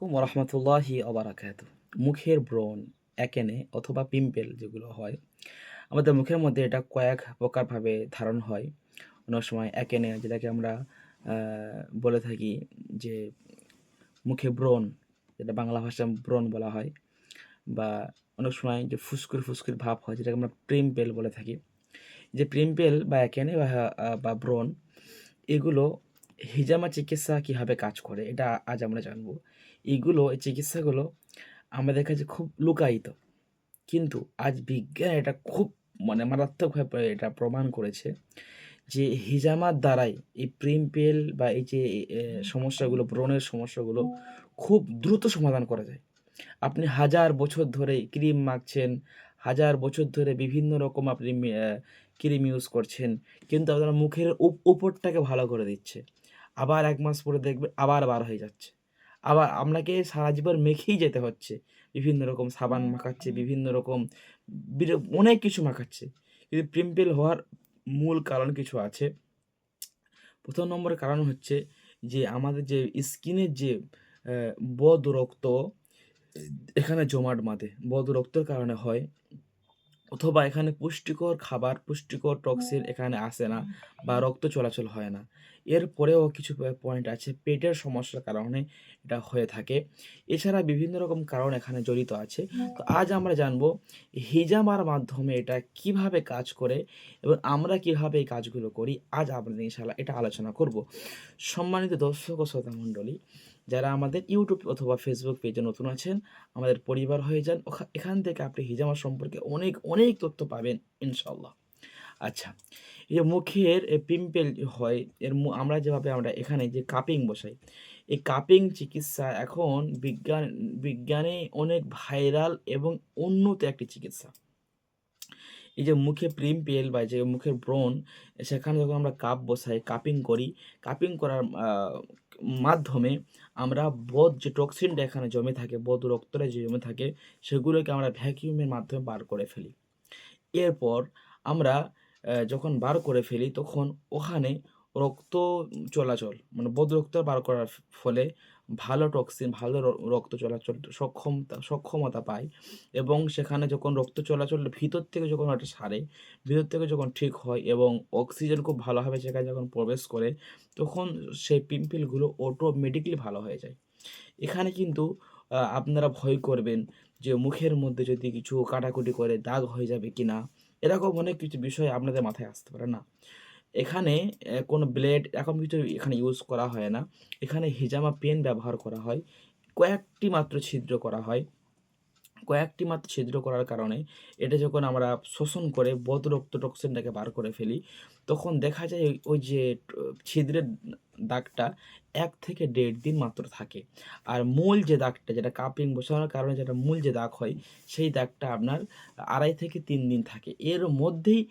রহমতুল্লাহি অবরাকাতু। মুখের ব্রণ, অ্যাকেনে অথবা পিম্পল যেগুলো হয়, আমাদের মুখের মধ্যে এটা কয়েক প্রকারভাবে ধারণ হয়। অনেক সময় অ্যাকেনে যেটাকে আমরা আ বলে থাকি যে মুখে ব্রণ, যেটা বাংলা ভাষায় ব্রণ বলা হয়, বা অনেক সময় যে ফুসকুড়ি ভাব হয় যেটাকে আমরা পিম্পল বলে থাকি। যে পিম্পল বা অ্যাকেনে বা ব্রণ, এগুলো হিজামা চিকিৎসা কীভাবে কাজ করে এটা আজ আমরা জানবো। এই চিকিৎসাগুলো আমাদের কাছে খুব লুকায়িত। কিন্তু আজ বিজ্ঞান এটা খুব মারাত্মকভাবে এটা প্রমাণ করেছে যে হিজামার দ্বারাই এই পিম্পল বা এই যে সমস্যাগুলো, ব্রণের সমস্যাগুলো খুব দ্রুত সমাধান করা যায়। আপনি হাজার বছর ধরে ক্রিম মাখছেন, হাজার বছর ধরে বিভিন্ন রকম আপনি ক্রিম ইউজ করছেন, কিন্তু আপনার মুখের উপরটাকে ভালো করে দিচ্ছে। আবার ১ মাস পরে দেখবেন আবার বার হয়ে যাচ্ছে। আবার আপনাকে সারা জীবন মেখেই যেতে হচ্ছে। বিভিন্ন রকম সাবান মাখাচ্ছে, বিভিন্ন রকম অনেক কিছু মাখাচ্ছে। কিন্তু পিম্পল হওয়ার মূল কারণ কিছু আছে। ১ম নম্বরের কারণ হচ্ছে যে আমাদের যে স্কিনের যে অ্যা বদ রক্ত এখানে জমাট বাঁধে। বদ রক্তের কারণে হয়, অথবা এখানে পুষ্টিকর খাবার, পুষ্টিকর টক্সিন এখানে আসে না বা রক্ত চলাচল হয় না। এরপরেও কিছু পয়েন্ট আছে, পেটের সমস্যার কারণে এটা হয়ে থাকে। এছাড়া বিভিন্ন রকম কারণ এখানে জড়িত আছে। তো আজ আমরা জানবো হিজামার মাধ্যমে এটা কিভাবে কাজ করে এবং আমরা কিভাবে এই কাজগুলো করি। আজ আমরা ইনশাআল্লাহ এটা আলোচনা করব। সম্মানিত দর্শক ও শ্রোতা মণ্ডলী, যারা আমাদের ইউটিউব অথবা ফেসবুক পেজে নতুন আছেন, আমাদের পরিবার হয়ে যান। এখান থেকে আপনি হিজামা সম্পর্কে অনেক, অনেক তথ্য পাবেন ইনশাআল্লাহ। আচ্ছা, এই যে মুখের পিম্পল হয়, আমরা যেভাবে আমরা এখানে যে কাপিং বসাই, এই কাপিং চিকিৎসা এখন বিজ্ঞানে অনেক ভাইরাল এবং উন্নত একটি চিকিৎসা। এই যে মুখে পিম্পল বা যে মুখের ব্রণ, সেখানে যখন আমরা কাপ বসাই, কাপিং করি, কাপিং করার মাধ্যমে আমরা যে টক্সিনটা এখানে জমে থাকে, বদ রক্তটা যে জমে থাকে, সেগুলোকে আমরা ভ্যাকুয়ামের মাধ্যমে বার করে ফেলি। এরপর আমরা যখন বার করে ফেলি তখন ওখানে রক্ত চলাচল বদ রক্ত বার করার ফলে ভালো টক্সিন, ভালো রক্ত চলাচল সক্ষমতা পায়, এবং সেখানে যখন রক্ত চলাচল ভিতর থেকে যখন ওটা সারে, ভিতর থেকে যখন ঠিক হয় এবং অক্সিজেন খুব ভালোভাবে সেখানে যখন প্রবেশ করে, তখন সেই পিম্পলগুলো অটোমেটিক্যালি ভালো হয়ে যায়। এখানে কিন্তু আপনারা ভয় করবেন যে মুখের মধ্যে যদি কিছু কাটাকুটি করে দাগ হয়ে যাবে কিনা? এরকম অনেক কিছু বিষয় আপনাদের মাথায় আসতে পারে, না। এখানে কোনো ব্লেড এরকম কিছু এখানে ইউজ করা হয় না। এখানে হিজামা পেন ব্যবহার করা হয়। কয়েকটি মাত্র ছিদ্র করা হয়। কয়েকটি মাত্র ছিদ্র করার কারণে এটা যখন আমরা শোষণ করে বদরক্ত টক্সিনটাকে বার করে ফেলি, তখন দেখা যায় ওই যে ছিদ্রের দাগটা ১ থেকে ১.৫ দিন মাত্র থাকে। আর মূল যে দাগটা, যেটা কাপিং বসানোর কারণে যেটা মূল যে দাগ হয়, সেই দাগটা আপনার ২.৫ থেকে ৩ দিন থাকে। এর মধ্যেই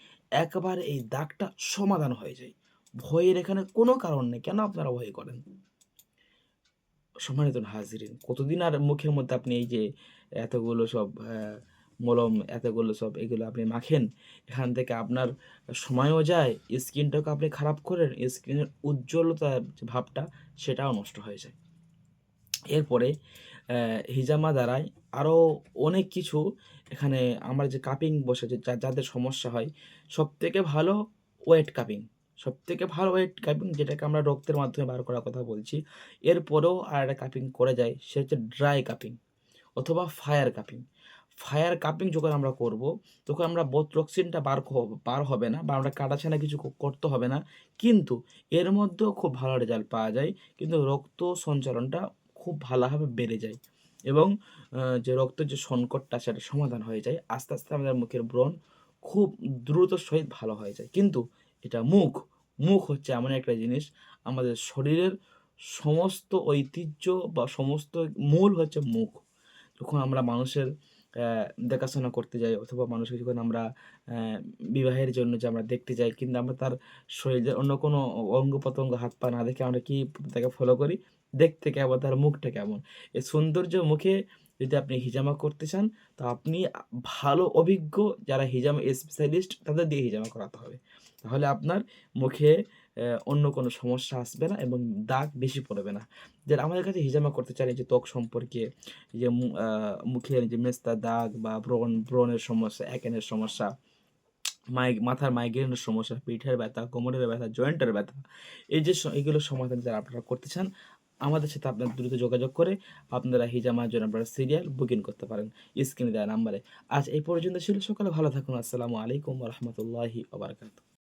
একবারে এই দাগটা সমাধান হয়ে যায়। ভয়ের এখানে কোনো কারণ নেই। কেন আপনারা ভয় করেন? সম্মানিত হাজিরিন, কতদিন আর মুখের মধ্যে আপনি এই যে এতগুলো সব মলম, এতগুলো সব এগুলো আপনি মাখেন, এখান থেকে আপনার সময়ও যায়, স্কিনটাকে আপনি খারাপ করেন, স্কিনের উজ্জ্বলতা যে ভাবটা সেটাও নষ্ট হয়ে যায়। এরপরে হিজামা দ্বারাই আরও অনেক কিছু এখানে আমরা যে কাপিং বসে যে যাদের সমস্যা হয়, সবথেকে ভালো ওয়েট কাপিং। সবথেকে ভালো ওয়েট কাপিং, যেটাকে আমরা রক্তের মাধ্যমে বার করার কথা বলছি। এরপরেও আরেকটা কাপিং করে যায়, সেটা হচ্ছে ড্রাই কাপিং অথবা ফায়ার কাপিং। ফায়ার কাপিং যখন আমরা করব, তখন আমরা টক্সিনটা বার হবে না বা আমরা কাটাছেঁড়া কিছু করতে হবে না। কিন্তু এর মধ্যেও খুব ভালো রেজাল্ট পাওয়া যায়। কিন্তু রক্ত সঞ্চালনটা খুব ভালোভাবে বেড়ে যায় এবং যে রক্তের যে সংকটটা সেটা সমাধান হয়ে যায়। আস্তে, আস্তে আমাদের মুখের ব্রণ খুব দ্রুত সহিত ভালো হয়ে যায়। কিন্তু এটা মুখ হচ্ছে এমন একটা জিনিস, আমাদের শরীরের সমস্ত ঐতিহ্য বা সমস্ত মূল হচ্ছে মুখ। যখন আমরা মানুষের দেখাশোনা করতে যাই, অথবা মানুষকে যখন আমরা অ্যা বিবাহের জন্য যে আমরা দেখতে যাই, কিন্তু আমরা তার শরীরের অন্য কোনো অঙ্গ-প্রত্যঙ্গ হাত পা না দেখে আমরা কি তাকে ফলো করি? দেখতে কেমন, তার মুখটা কেমন। এই সৌন্দর্য মুখে যদি আপনি হিজামা করতে চান, তো আপনি ভালো অভিজ্ঞ যারা হিজামা স্পেশালিস্ট তাদের দিয়ে হিজামা করাতে হবে। তাহলে আপনার মুখে অন্য কোনো সমস্যা আসবে না এবং দাগ বেশি পড়বে না। যারা আমাদের কাছে হিজামা করতে চান এই যে ত্বক সম্পর্কে, এই যে মুখের যে মেস্তা দাগ বা ব্রণের সমস্যা, অ্যাকনের সমস্যা, মাথার মাইগ্রেনের সমস্যা, পিঠের ব্যথা, কোমরের ব্যথা, জয়েন্টের ব্যথা, এই যে এগুলোর সমাধান যারা আপনারা করতে চান, আমাদের সাথে আপনারা দ্রুত যোগাযোগ করে আপনারা হিজামার জন্য আপনারা সিরিয়াল বুকিং করতে পারেন স্ক্রিনে দেওয়া নাম্বারে। আজ এই পর্যন্ত ছিল। সকালে ভালো থাকুন। আসসালামু আলাইকুম ওয়া রাহমাতুল্লাহি ওয়া বারাকাতুহু।